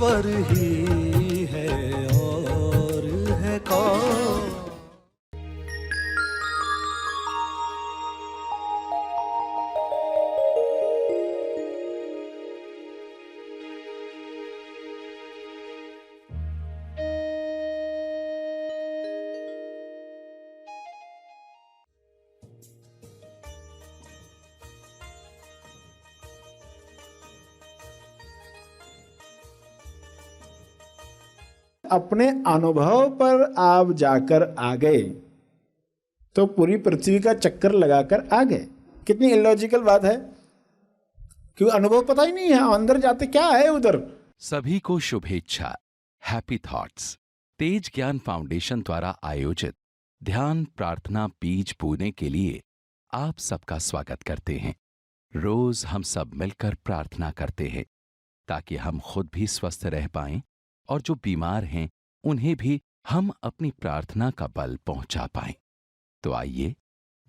ईश्वर ही है और है कौन। अपने अनुभव पर आप जाकर आ गए तो पूरी पृथ्वी का चक्कर लगाकर आ गए। कितनी इलॉजिकल बात है, क्योंकि अनुभव पता ही नहीं है अंदर जाते क्या है उधर। सभी को शुभेच्छा। हैप्पी थॉट्स तेज ज्ञान फाउंडेशन द्वारा आयोजित ध्यान प्रार्थना बीज बोने के लिए आप सबका स्वागत करते हैं। रोज हम सब मिलकर प्रार्थना करते हैं ताकि हम खुद भी स्वस्थ रह पाएं और जो बीमार हैं उन्हें भी हम अपनी प्रार्थना का बल पहुंचा पाएं। तो आइए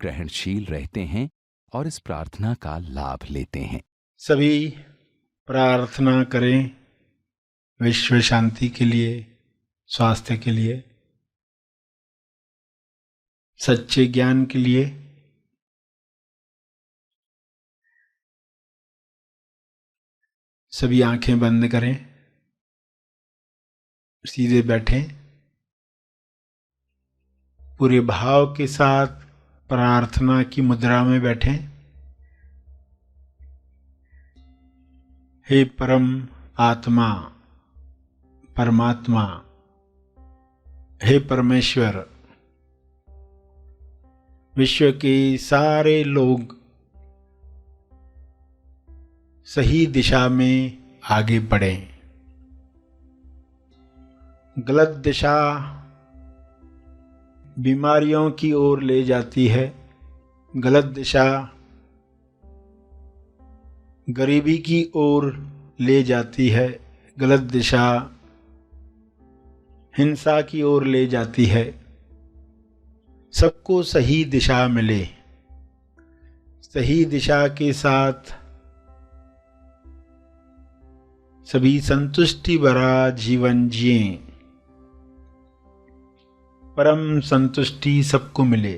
ग्रहणशील रहते हैं और इस प्रार्थना का लाभ लेते हैं। सभी प्रार्थना करें विश्व शांति के लिए, स्वास्थ्य के लिए, सच्चे ज्ञान के लिए। सभी आंखें बंद करें, सीधे बैठें, पूरे भाव के साथ प्रार्थना की मुद्रा में बैठें। हे परम आत्मा, परमात्मा, हे परमेश्वर, विश्व के सारे लोग सही दिशा में आगे बढ़ें। गलत दिशा बीमारियों की ओर ले जाती है, गलत दिशा गरीबी की ओर ले जाती है, गलत दिशा हिंसा की ओर ले जाती है। सबको सही दिशा मिले, सही दिशा के साथ सभी संतुष्टि भरा जीवन जिएं, परम संतुष्टि सबको मिले।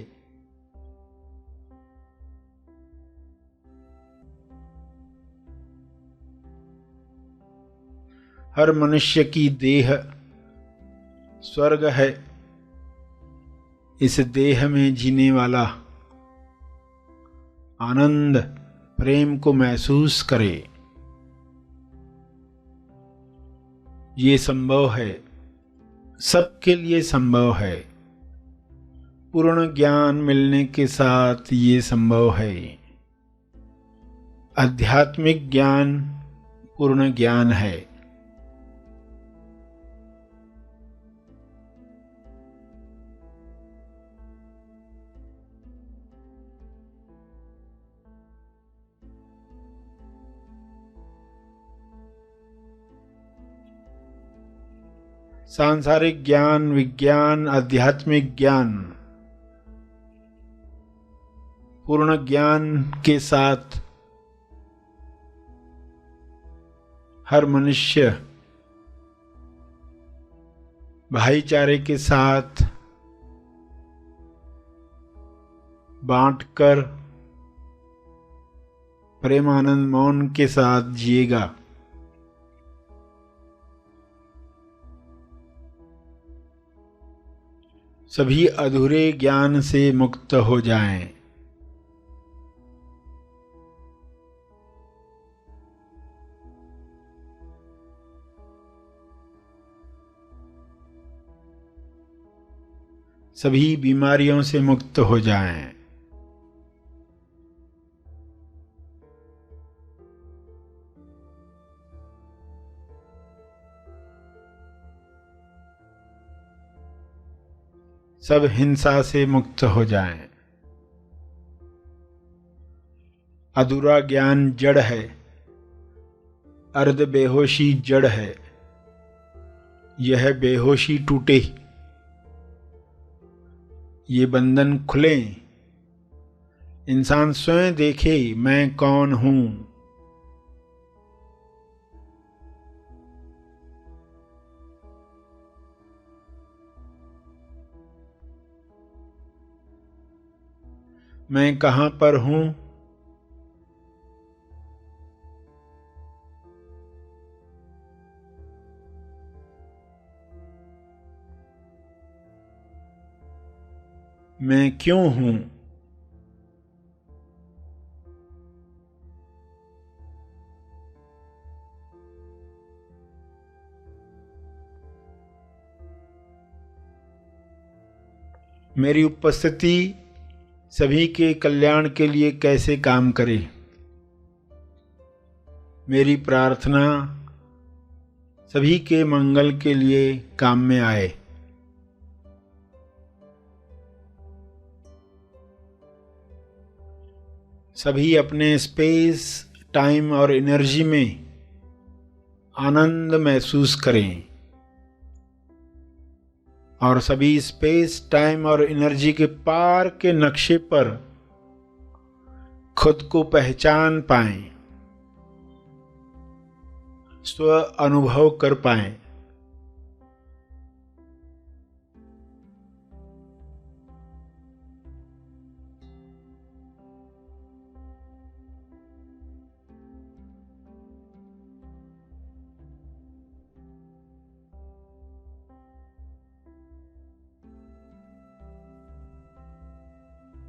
हर मनुष्य की देह स्वर्ग है। इस देह में जीने वाला आनंद प्रेम को महसूस करे, ये संभव है, सबके लिए संभव है। पूर्ण ज्ञान मिलने के साथ ये संभव है। आध्यात्मिक ज्ञान पूर्ण ज्ञान है। सांसारिक ज्ञान, विज्ञान, आध्यात्मिक ज्ञान पूर्ण ज्ञान के साथ हर मनुष्य भाईचारे के साथ बांटकर प्रेमानंद मौन के साथ जिएगा। सभी अधूरे ज्ञान से मुक्त हो जाएं। सभी बीमारियों से मुक्त हो जाएं। सब हिंसा से मुक्त हो जाएं। अधूरा ज्ञान जड़ है, अर्ध बेहोशी जड़ है। यह बेहोशी टूटे, ये बंधन खुले, इंसान स्वयं देखे मैं कौन हूं। मैं कहाँ पर हूँ, मैं क्यों हूँ, मेरी उपस्थिति सभी के कल्याण के लिए कैसे काम करे, मेरी प्रार्थना सभी के मंगल के लिए काम में आए। सभी अपने स्पेस, टाइम और एनर्जी में आनंद महसूस करें और सभी स्पेस, टाइम और एनर्जी के पार के नक्शे पर खुद को पहचान पाएं, स्व अनुभव कर पाएं।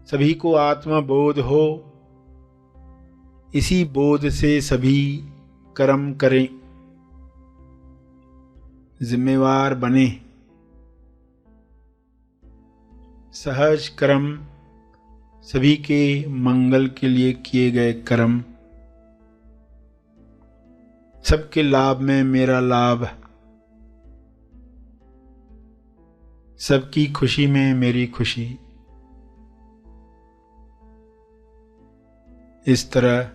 सभी को आत्मा बोध हो, इसी बोध से सभी कर्म करें, जिम्मेवार बने। सहज कर्म सभी के मंगल के लिए किए गए कर्म, सबके लाभ में मेरा लाभ, सबकी खुशी में मेरी खुशी। इस तरह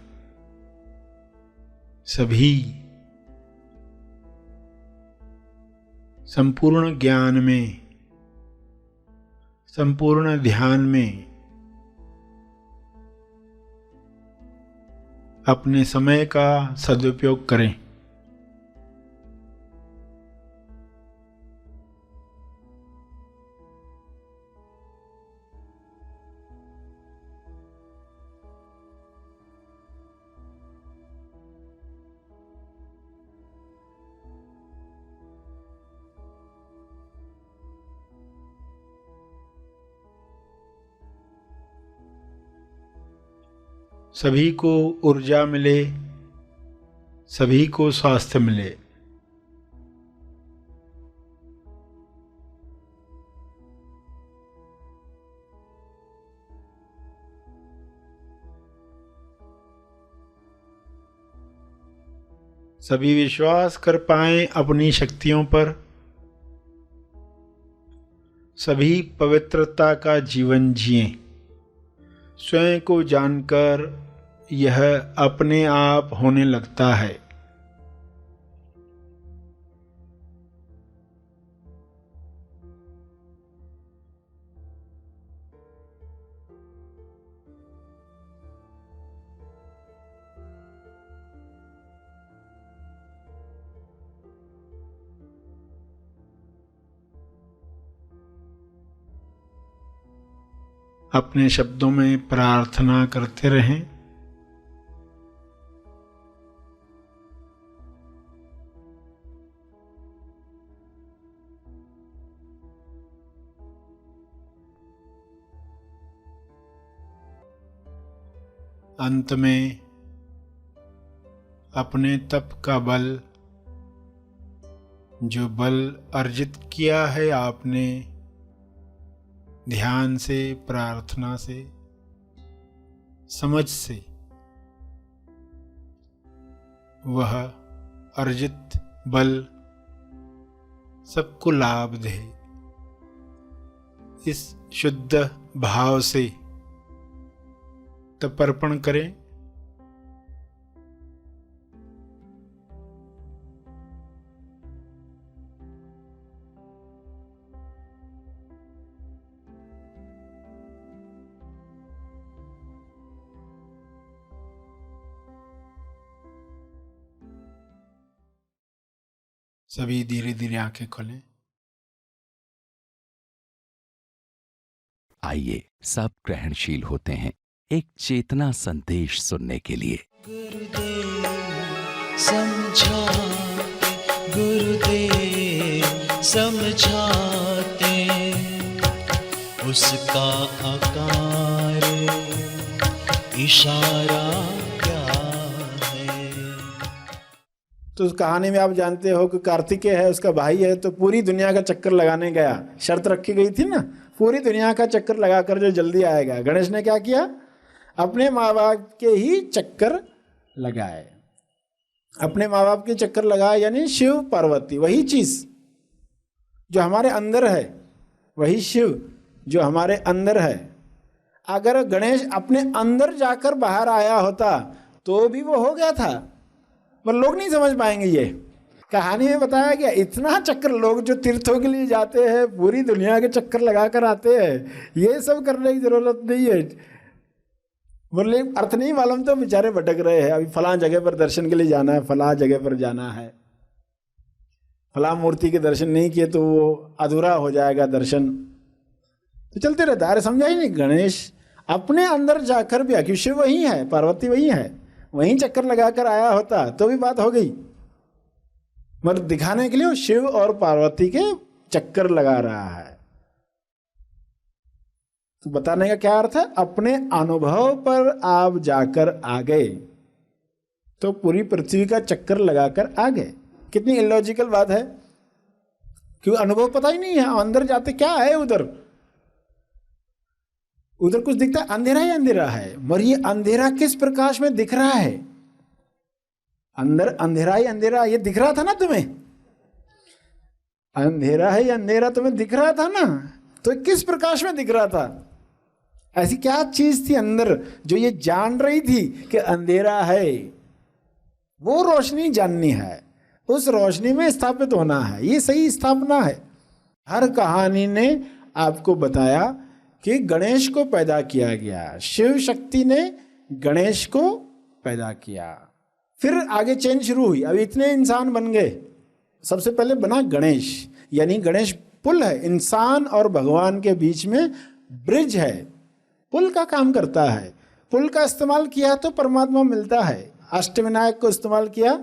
सभी संपूर्ण ज्ञान में, संपूर्ण ध्यान में अपने समय का सदुपयोग करें। सभी को ऊर्जा मिले, सभी को स्वास्थ्य मिले। सभी विश्वास कर पाएं अपनी शक्तियों पर, सभी पवित्रता का जीवन जिएं। स्वयं को जानकर यह अपने आप होने लगता है। अपने शब्दों में प्रार्थना करते रहें। अंत में अपने तप का बल, जो बल अर्जित किया है आपने ध्यान से, प्रार्थना से, समझ से, वह अर्जित बल सबको लाभ दे। इस शुद्ध भाव से तर्पण करें। सभी धीरे धीरे आंखें खोलें। आइए सब ग्रहणशील होते हैं एक चेतना संदेश सुनने के लिए। गुरुदेव समझाते, गुरुदेव समझाते, उसका आकार इशारा क्या है। तो उस कहानी में आप जानते हो कि कार्तिकेय है, उसका भाई है, तो पूरी दुनिया का चक्कर लगाने गया। शर्त रखी गई थी ना, पूरी दुनिया का चक्कर लगाकर जो जल्दी आएगा। गणेश ने क्या किया, अपने माँ बाप के ही चक्कर लगाए, अपने माँ बाप के चक्कर लगाए, यानी शिव पार्वती, वही चीज जो हमारे अंदर है, वही शिव जो हमारे अंदर है। अगर गणेश अपने अंदर जाकर बाहर आया होता तो भी वो हो गया था, पर लोग नहीं समझ पाएंगे। ये कहानी में बताया गया, इतना चक्कर लोग जो तीर्थों के लिए जाते हैं, पूरी दुनिया के चक्कर लगा कर आते हैं, ये सब करने की जरूरत नहीं है। बोले अर्थ नहीं मालूम तो बेचारे भटक रहे हैं। अभी फलां जगह पर दर्शन के लिए जाना है, फलां जगह पर जाना है, फलां मूर्ति के दर्शन नहीं किए तो वो अधूरा हो जाएगा दर्शन, तो चलते रहता है। अरे समझा ही नहीं, गणेश अपने अंदर जाकर भी, क्योंकि शिव वही है, पार्वती वही है, वहीं चक्कर लगाकर आया होता तो भी बात हो गई। मगर दिखाने के लिए वो शिव और पार्वती के चक्कर लगा रहा है। तो बताने का क्या अर्थ है, अपने अनुभव पर आप जाकर आ गए तो पूरी पृथ्वी का चक्कर लगाकर आ गए। कितनी इलॉजिकल बात है, क्योंकि अनुभव पता ही नहीं है, अंदर जाते क्या है उधर, उधर कुछ दिखता है, अंधेरा ही अंधेरा है। मगर ये अंधेरा किस प्रकाश में दिख रहा है, अंदर अंधेरा ही अंधेरा, ये दिख रहा था ना तुम्हें, अंधेरा ही अंधेरा तुम्हें दिख रहा था ना, तो किस प्रकाश में दिख रहा था। ऐसी क्या चीज थी अंदर जो ये जान रही थी कि अंधेरा है, वो रोशनी जाननी है, उस रोशनी में स्थापित होना है, ये सही स्थापना है। हर कहानी ने आपको बताया कि गणेश को पैदा किया गया, शिव शक्ति ने गणेश को पैदा किया। फिर आगे चेन शुरू हुई, अब इतने इंसान बन गए। सबसे पहले बना गणेश, यानी गणेश पुल है, इंसान और भगवान के बीच में ब्रिज है, पुल का काम करता है। पुल का इस्तेमाल किया तो परमात्मा मिलता है, अष्टविनायक को इस्तेमाल किया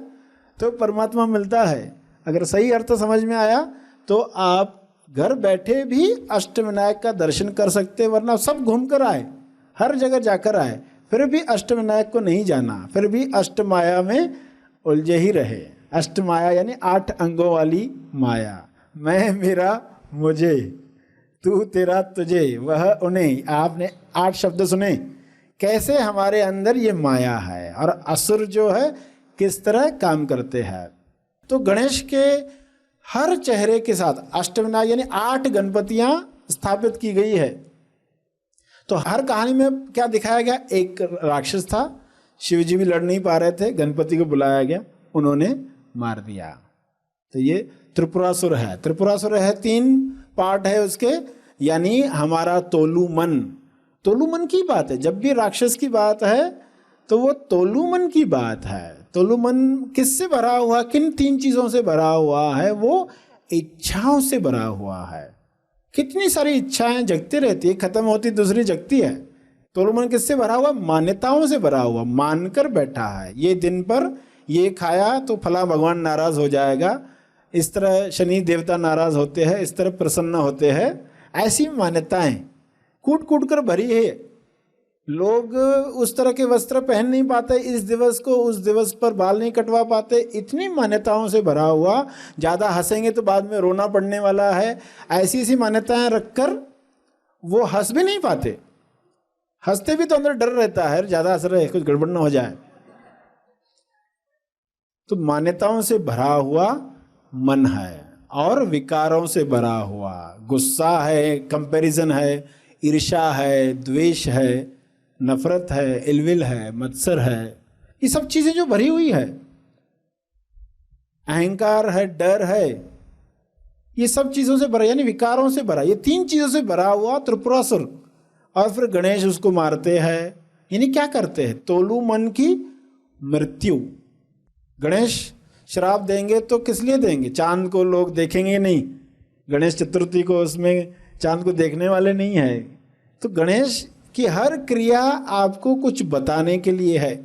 तो परमात्मा मिलता है। अगर सही अर्थ समझ में आया तो आप घर बैठे भी अष्टविनायक का दर्शन कर सकते, वरना सब घूम कर आए, हर जगह जाकर आए, फिर भी अष्टविनायक को नहीं जाना, फिर भी अष्टमाया में उलझे ही रहे। अष्टमाया यानी 8 अंगों वाली माया, मैं मेरा मुझे, तू तेरा तुझे, वह उन्हें। आपने 8 शब्द सुने, कैसे हमारे अंदर ये माया है और असुर जो है किस तरह काम करते हैं। तो गणेश के हर चेहरे के साथ अष्टविनायक यानी 8 गणपतियां स्थापित की गई है। तो हर कहानी में क्या दिखाया गया, एक राक्षस था, शिव जी भी लड़ नहीं पा रहे थे, गणपति को बुलाया गया, उन्होंने मार दिया। तो ये त्रिपुरासुर है। त्रिपुरासुर है, 3 पार्ट है उसके, यानी हमारा तोलू मन। तोलू मन की बात है, जब भी राक्षस की बात है तो वो तोलू मन की बात है। तोलू मन किससे भरा हुआ, किन 3 चीजों से भरा हुआ है, वो इच्छाओं से भरा हुआ है। कितनी सारी इच्छाएं जगती रहती है, खत्म होती दूसरी जगती है। तोलू मन किससे भरा हुआ, मान्यताओं से भरा हुआ, मानकर बैठा है, ये दिन पर ये खाया तो फला भगवान नाराज हो जाएगा, इस तरह शनि देवता नाराज होते हैं, इस तरह प्रसन्न होते हैं। ऐसी मान्यताएं कूट कूट कर भरी है। लोग उस तरह के वस्त्र पहन नहीं पाते इस दिवस को, उस दिवस पर बाल नहीं कटवा पाते, इतनी मान्यताओं से भरा हुआ, ज़्यादा हंसेंगे तो बाद में रोना पड़ने वाला है, ऐसी ऐसी मान्यताएं रखकर वो हंस भी नहीं पाते। हंसते भी तो अंदर डर रहता है, ज़्यादा हंस रहे कुछ गड़बड़ ना हो जाए। तो मान्यताओं से भरा हुआ मन है और विकारों से भरा हुआ, गुस्सा है, कंपैरिजन है, ईर्ष्या है, द्वेष है, नफरत है, इलविल है, मत्सर है, ये सब चीजें जो भरी हुई है, अहंकार है, डर है, ये सब चीजों से भरा, यानी विकारों से भरा, ये 3 चीजों से भरा हुआ त्रिपुरासुर। और फिर गणेश उसको मारते हैं, यानी क्या करते हैं, तोलू मन की मृत्यु। गणेश श्राप देंगे तो किस लिए देंगे, चांद को लोग देखेंगे नहीं, गणेश चतुर्थी को उसमें चांद को देखने वाले नहीं है, तो गणेश की हर क्रिया आपको कुछ बताने के लिए है।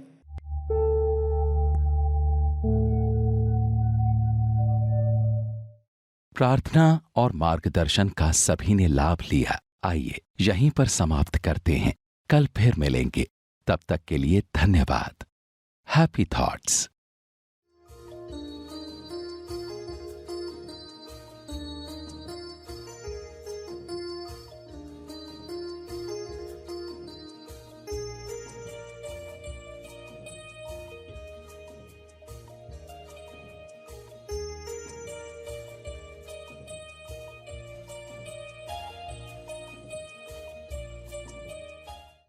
प्रार्थना और मार्गदर्शन का सभी ने लाभ लिया। आइए यहीं पर समाप्त करते हैं, कल फिर मिलेंगे। तब तक के लिए धन्यवाद। Happy thoughts.